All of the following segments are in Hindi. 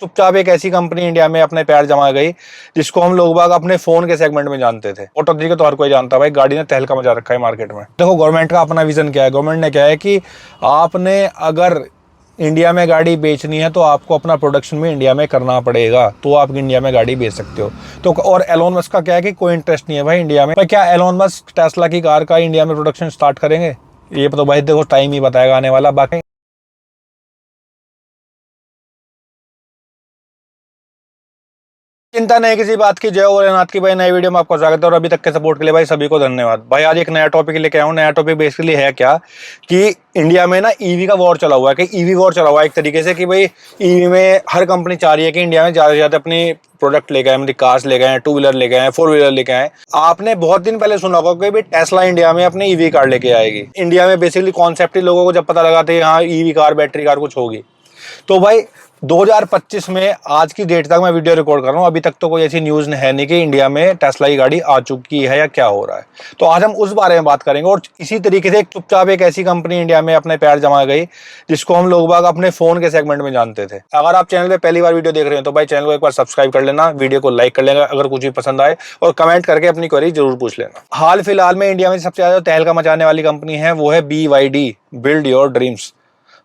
चुपचाप एक ऐसी कंपनी इंडिया में अपने पैर जमा गई जिसको हम लोग बाग अपने फोन के सेगमेंट में जानते थे। ऑटो 3 को तो हर कोई जानता है भाई, गाड़ी ने तहलका मचा रखा है मार्केट में। देखो गवर्नमेंट का अपना विजन क्या है। गवर्नमेंट ने क्या है कि आपने अगर इंडिया में गाड़ी बेचनी है तो आपको अपना प्रोडक्शन में इंडिया में करना पड़ेगा, तो आप इंडिया में गाड़ी बेच सकते हो। तो और एलोन मस्क का क्या है कि कोई इंटरेस्ट नहीं है भाई इंडिया में। क्या एलोन मस्क टेस्ला की कार का इंडिया में प्रोडक्शन स्टार्ट करेंगे? ये तो भाई देखो टाइम ही बताएगा आने वाला। बाकी चिंता नहीं किसी बात की। जय भोलेनाथ की। भाई नई वीडियो में आपका स्वागत है और अभी तक के सपोर्ट के लिए भाई सभी को धन्यवाद। भाई आज एक नया टॉपिक लेके आया हूँ। नया टॉपिक बेसिकली है क्या कि इंडिया में ना ईवी का वॉर चला हुआ है। कि ईवी वॉर चला हुआ है एक तरीके से कि भाई ईवी में हर कंपनी चाह रही है कि इंडिया में ज्यादा से ज्यादा अपनी प्रोडक्ट लेके आए, मतलब कार्स लेके आए, टू व्हीलर लेके आए, फोर व्हीलर लेके आए। आपने बहुत दिन पहले सुना होगा कि भाई टेस्ला इंडिया में अपनी ईवी कार लेके आएगी। इंडिया में बेसिकली कॉन्सेप्ट ही लोगों को जब पता लगा था यहाँ ईवी कार, बैटरी कार कुछ होगी। तो भाई 2025 में आज की डेट तक मैं वीडियो रिकॉर्ड कर रहा हूँ, अभी तक तो कोई ऐसी न्यूज है नहीं कि इंडिया में टेस्ला की गाड़ी आ चुकी है या क्या हो रहा है। तो आज हम उस बारे में बात करेंगे। और इसी तरीके से चुपचाप एक ऐसी कंपनी इंडिया में अपने पैर जमा गई जिसको हम लोग बाग अपने फोन के सेगमेंट में जानते थे। अगर आप चैनल पे पहली बार वीडियो देख रहे हैं तो भाई चैनल को एक बार सब्सक्राइब कर लेना, वीडियो को लाइक कर लेना अगर कुछ भी पसंद आए, और कमेंट करके अपनी क्वेरी जरूर पूछ लेना। हाल फिलहाल में इंडिया में सबसे ज्यादा तहलका मचाने वाली कंपनी है वो है BYD, बिल्ड योर ड्रीम्स।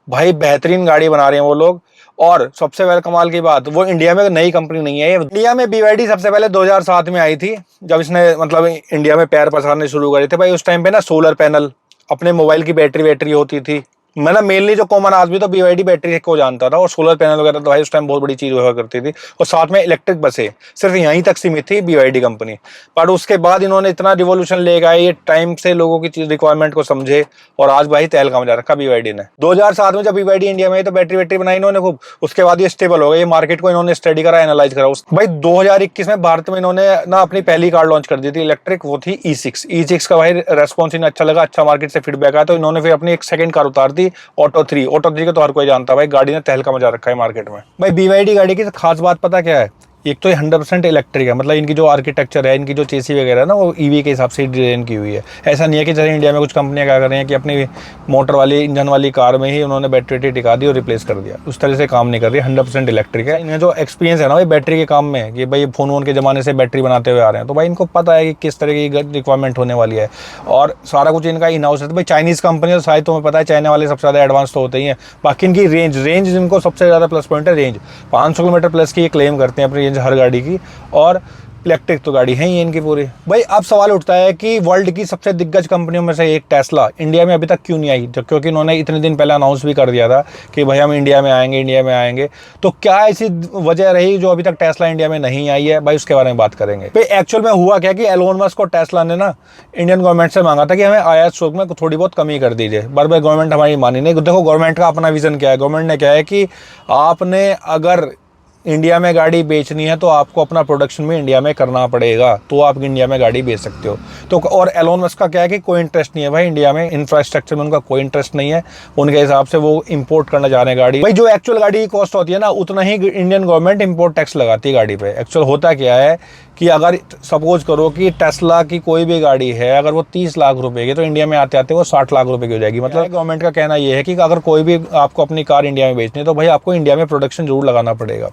भाई बेहतरीन गाड़ी बना रहे हैं वो लोग। और सबसे पहले कमाल की बात, वो इंडिया में नई कंपनी नहीं है। इंडिया में BYD सबसे पहले 2007 में आई थी, जब इसने मतलब इंडिया में पैर पसारने शुरू करे थे। भाई उस टाइम पे ना सोलर पैनल, अपने मोबाइल की बैटरी होती थी। मतलब मेनली जो कॉमन आदमी तो BYD बैटरी को जानता था, और सोलर पैनल वगैरह तो भाई उस टाइम बहुत बड़ी चीज हुआ करती थी। और साथ में इलेक्ट्रिक बसें, सिर्फ यहीं तक सीमित थी BYD कंपनी। पर उसके बाद इन्होंने इतना रिवॉल्यूशन ले गए, ये टाइम से लोगों की चीज रिक्वायरमेंट को समझे, और आज भाई तहलका मचा रखा BYD ने। 2007 में जब BYD इंडिया में आई तो बैटरी बनाई इन्होंने खूब। उसके बाद ये स्टेबल हो गई, ये मार्केट को इन्होंने स्टडी करा, एनालाइज करा। भाई 2021 में भारत में इन्होंने ना अपनी पहली कार लॉन्च कर दी थी इलेक्ट्रिक, वो थी E6 का। भाई रेस्पॉन्स इन्हें अच्छा लगा, अच्छा मार्केट से फीडबैक आया, तो इन्होंने फिर अपनी एक सेकंड कार उतार दी ऑटो 3 को तो हर कोई जानता है भाई, गाड़ी ने तहलका मचा रखा है मार्केट में। भाई BYD गाड़ी की खास बात पता क्या है? एक तो ये 100% इलेक्ट्रिक है, मतलब इनकी जो आर्किटेक्चर है, इनकी जो चेसी वगैरह है ना, वो ईवी के हिसाब से डिजाइन की हुई है। ऐसा नहीं है कि जैसे इंडिया में कुछ कंपनियां क्या कर रही हैं कि अपनी मोटर वाली इंजन वाली कार में ही उन्होंने बैटरी टिका दी और रिप्लेस कर दिया। उस तरह से काम नहीं कर रही, 100% इलेक्ट्रिक है। इन्हें जो एक्सपीरियंस है ना भाई बैटरी के काम में, कि भाई फोन के जमाने से बैटरी बनाते हुए आ रहे हैं, तो भाई इनको पता है कि किस तरह की रिक्वायरमेंट होने वाली है। और सारा कुछ इनका इन हाउस है। तो भाई चाइनीज कंपनी तो शायद तुम्हें पता है, चाइना वाले सबसे ज़्यादा एडवांस तो होते ही हैं। बाकी इनकी रेंज इनको सबसे ज़्यादा प्लस पॉइंट है। रेंज 500 किलोमीटर प्लस की ये क्लेम करते हैं अपनी रेंज हर गाड़ी की। और इलेक्ट्रिक तो गाड़ी है ही इनकी पूरी। भाई अब सवाल उठता है कि वर्ल्ड की सबसे दिग्गज कंपनियों में से एक टेस्ला इंडिया में अभी तक क्यों नहीं आई? क्योंकि इन्होंने इतने दिन पहले अनाउंस भी कर दिया था कि भाई हम इंडिया में आएंगे। तो क्या ऐसी वजह रही जो अभी तक टेस्ला इंडिया में नहीं आई है? भाई उसके बारे में बात करेंगे। भाई एक्चुअल में हुआ क्या कि एलोन मस्क को टेस्ला ने ना इंडियन गवर्नमेंट से मांगा था कि हमें आयात शुल्क में थोड़ी बहुत कमी कर दीजिए, पर भाई गवर्नमेंट हमारी मानी नहीं। देखो गवर्नमेंट का अपना विजन क्या है। गवर्नमेंट ने क्या है कि आपने अगर इंडिया में गाड़ी बेचनी है तो आपको अपना प्रोडक्शन में इंडिया में करना पड़ेगा, तो आप इंडिया में गाड़ी बेच सकते हो। तो और एलोन मस्क का क्या है कि कोई इंटरेस्ट नहीं है भाई इंडिया में, इंफ्रास्ट्रक्चर में उनका कोई इंटरेस्ट नहीं है। उनके हिसाब से वो इंपोर्ट करना चाह रहे हैं गाड़ी। भाई जो एक्चुअल गाड़ी की कॉस्ट होती है ना, उतना ही इंडियन गवर्नमेंट इंपोर्ट टैक्स लगाती है गाड़ी पे। एक्चुअल होता क्या है कि अगर सपोज करो कि टेस्ला की कोई भी गाड़ी है, अगर वो 30 लाख रुपए की, तो इंडिया में आते आते वो 60 लाख रुपए की हो जाएगी। मतलब गवर्नमेंट का कहना ये है कि अगर कोई भी आपको अपनी कार इंडिया में बेचनी है तो भाई आपको इंडिया में प्रोडक्शन जरूर लगाना पड़ेगा।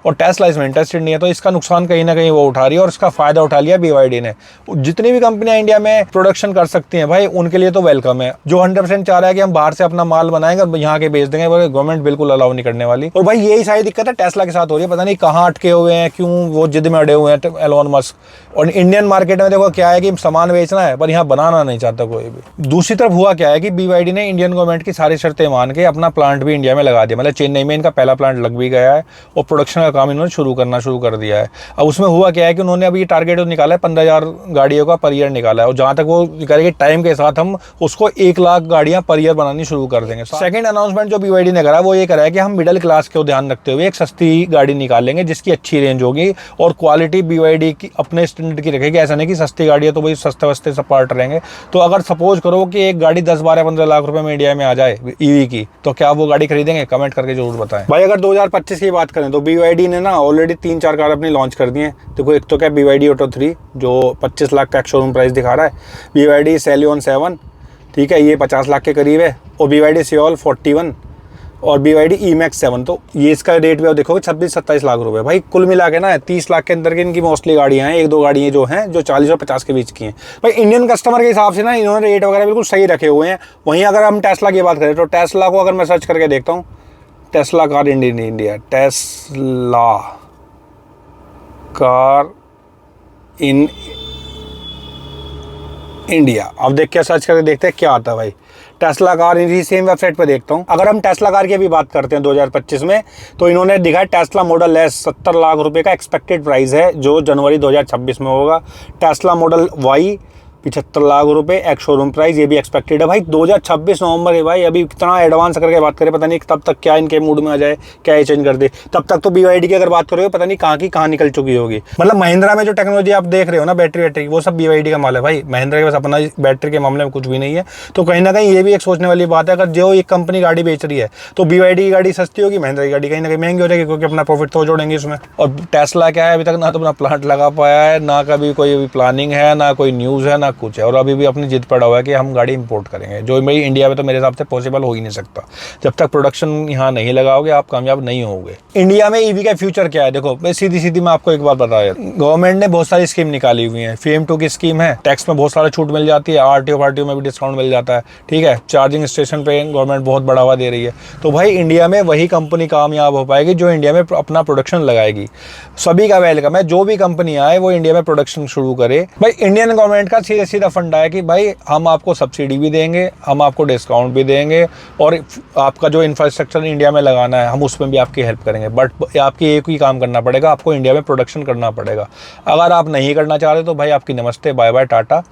और टेस्ला इसमें इंटरेस्टेड नहीं है, तो इसका नुकसान कहीं ना कहीं वो उठा रही है, और इसका फायदा उठा लिया BYD ने। जितनी भी कंपनियां इंडिया में प्रोडक्शन कर सकती हैं भाई, उनके लिए तो वेलकम है। जो 100% चाह रहा है कि हम बाहर से अपना माल बनाएंगे और यहाँ के बेच देंगे, गवर्नमेंट बिल्कुल अलाउ नहीं करने वाली। और भाई यही सारी दिक्कत है टेस्ला के साथ हो रही है। पता नहीं कहाँ अटके हुए हैं, क्यों वो जिद में अड़े हुए हैं एलोन मस्क। और इंडियन मार्केट में देखो क्या है कि सामान बेचना है पर यहाँ बनाना नहीं चाहता कोई भी। दूसरी तरफ हुआ क्या है कि BYD ने इंडियन गवर्नमेंट की सारी शर्तें मान के अपना प्लांट भी इंडिया में लगा दिया। मतलब चेन्नई में इनका पहला प्लांट लग भी गया है और प्रोडक्शन का काम इन्होंने शुरू कर दिया है। अब उसमें हुआ क्या है कि उन्होंने अभी टारगेट निकाला है 15,000 गाड़ियों का पर ईयर निकाला है, और जहां तक वो करेंगे टाइम के साथ हम उसको 1 लाख गाड़ियां पर ईयर बनानी शुरू कर देंगे। सेकंड अनाउंसमेंट जो BYD ने करा वो ये करा है कि हम मिडिल क्लास को ध्यान रखते हुए एक सस्ती गाड़ी निकालेंगे जिसकी अच्छी रेंज होगी और क्वालिटी BYD की अपने स्टैंडर्ड की रखेगी। ऐसा नहीं कि सस्ती गाड़ी है तो भाई सस्ते वस्ते सब पार्ट रहेंगे। तो अगर सपोज करो कि एक गाड़ी 10, 12, 15 लाख रुपए में इंडिया में आ जाए ईवी की, तो क्या वो गाड़ी खरीदेंगे? कमेंट करके जरूर बताएं। भाई अगर 2025 की बात करें तो BYD ने ना ऑलरेडी 3-4 कार अपनी लॉन्च कर दी हैं। देखो एक तो क्या BYD ऑटो 3 जो 25 लाख का शोरूम प्राइस दिखा रहा है, BYD Scion 7, ठीक है, ये 50 लाख के करीब है, और BYD Seol 41, और BYD E-Max 7, तो ये इसका रेट भी आप देखोगे 26-27 लाख रुपए। भाई कुल मिला के ना 30 लाख के अंदर की इनकी मोस्टली गाड़ियाँ हैं, 1-2 गाड़ियाँ जो हैं जो 40 और 50 के बीच की हैं। भाई इंडियन कस्टमर के हिसाब से ना इन्होंने रेट वगैरह बिल्कुल सही रखे हुए हैं। वहीं अगर हम टेस्ला की बात करें तो टेस्ला को अगर मैं सर्च करके देखता हूँ, Tesla car India, Tesla car in India, अब देख के सर्च करके देखते हैं क्या आता है। भाई टेस्ला कार इसी सेम वेबसाइट पे देखता हूँ। अगर हम टेस्ला कार की भी बात करते हैं 2025 में, तो इन्होंने दिखाया टेस्ला मॉडल एस 70 लाख रुपए का एक्सपेक्टेड प्राइस है, जो जनवरी 2026 में होगा। टेस्ला मॉडल वाई 75 लाख रुपए एक्स शोरूम प्राइस, ये भी एक्सपेक्टेड है। भाई 2026 नवंबर है भाई, अभी कितना एडवांस करके बात करें, पता नहीं तब तक क्या इनके मूड में आ जाए, क्या ये चेंज कर दे। तब तक तो BYD की अगर बात करोगे पता नहीं कहाँ की कहाँ निकल चुकी होगी। मतलब महिंद्रा में जो टेक्नोलॉजी आप देख रहे हो ना बैटरी वो सब BYD का माल है भाई। महिंद्रा के पास अपना बैटरी के मामले में कुछ भी नहीं है। तो कहीं ना कहीं ये भी एक सोचने वाली बात है, अगर जो एक कंपनी गाड़ी बेच रही है तो BYD की गाड़ी सस्ती होगी, महिंद्रा की गाड़ी कहीं ना कहीं महंगी हो जाएगी, क्योंकि अपना प्रॉफिट तो जोड़ेंगे इसमें। और टेस्ला क्या है, अभी तक ना तो अपना प्लांट लगा पाया है, ना कभी कोई प्लानिंग है, ना कोई न्यूज़ है, ना कुछ है। और अभी भी अपनी जिद पड़ा हुआ है कि हम गाड़ी इंपोर्ट करेंगे, जो मेरी इंडिया में तो मेरे हिसाब से पॉसिबल हो ही नहीं सकता। जब तक प्रोडक्शन यहाँ नहीं लगाओगे आप कामयाब नहीं होगे। इंडिया में ईवी का फ्यूचर क्या है, देखो मैं सीधी मैं आपको एक बात बताया, गवर्नमेंट ने बहुत सारी स्कीम निकाली हुई है। FAME 2 की स्कीम है, टैक्स में बहुत सारा छूट मिल जाती है, RTO में भी डिस्काउंट मिल जाता है, ठीक है। चार्जिंग स्टेशन पे गवर्नमेंट बहुत बढ़ावा दे रही है। तो भाई इंडिया में वही कंपनी कामयाब हो पाएगी जो इंडिया में अपना प्रोडक्शन लगाएगी। सभी का वेलकम है, जो भी कंपनी आए वो इंडिया में प्रोडक्शन शुरू करे। भाई इंडियन गवर्नमेंट का सीधा फंडा है कि भाई हम आपको सब्सिडी भी देंगे, हम आपको डिस्काउंट भी देंगे, और आपका जो इंफ्रास्ट्रक्चर इंडिया में लगाना है हम उसमें भी आपकी हेल्प करेंगे। बट आपकी एक ही काम करना पड़ेगा, आपको इंडिया में प्रोडक्शन करना पड़ेगा। अगर आप नहीं करना चाह रहे तो भाई आपकी नमस्ते, बाय बाय, टाटा,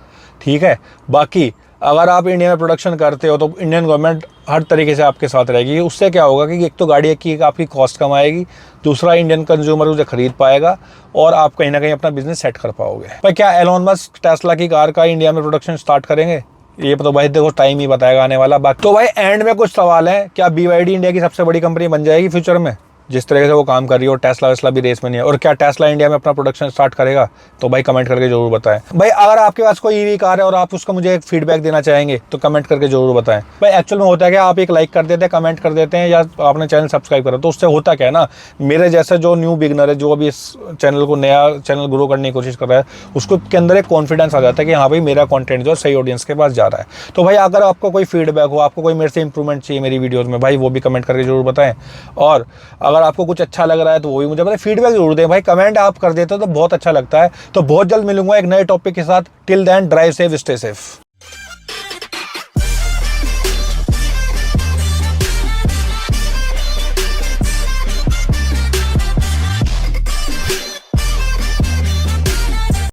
ठीक है। बाकी अगर आप इंडिया में प्रोडक्शन करते हो तो इंडियन गवर्नमेंट हर तरीके से आपके साथ रहेगी। उससे क्या होगा कि एक तो गाड़ी की आपकी कॉस्ट कम आएगी, दूसरा इंडियन कंज्यूमर उसे खरीद पाएगा, और आप कहीं ना कहीं अपना बिजनेस सेट कर पाओगे। भाई क्या एलोन मस्क टेस्ला की कार का इंडिया में प्रोडक्शन स्टार्ट करेंगे, ये तो भाई देखो टाइम ही बताएगा आने वाला। बाकी तो भाई एंड में कुछ सवाल है, क्या BYD इंडिया की सबसे बड़ी कंपनी बन जाएगी फ्यूचर में, जिस तरह से वो काम कर रही है, और टेस्ला वेस्ला भी रेस में नहीं है। और क्या टेस्ला इंडिया में अपना प्रोडक्शन स्टार्ट करेगा, तो भाई कमेंट करके जरूर बताएं। भाई अगर आपके पास कोई ईवी कार है और आप उसका मुझे एक फीडबैक देना चाहेंगे तो कमेंट करके जरूर बताएं। भाई एक्चुअल में होता है क्या, आप एक लाइक कर देते हैं, कमेंट कर देते हैं, या आपने चैनल सब्सक्राइब करा, तो उससे होता क्या है ना, मेरे जैसे जो न्यू बिगनर है, जो अभी इस चैनल को नया चैनल ग्रो करने की कोशिश कर रहा है, उसको के अंदर एक कॉन्फिडेंस आ जाता है कि हाँ भाई मेरा कॉन्टेंट जो सही ऑडियंस के पास जा रहा है। तो भाई अगर आपको कोई फीडबैक हो, आपको कोई मेरे से इंप्रूवमेंट चाहिए मेरी वीडियोज़ में, भाई वो भी कमेंट करके जरूर बताएं। और अगर आपको कुछ अच्छा लग रहा है तो वो भी मुझे मतलब फीडबैक जरूर दें। भाई कमेंट आप कर देते हो तो बहुत अच्छा लगता है। तो बहुत जल्द मिलूंगा एक नए टॉपिक के साथ। Till then drive safe, stay safe.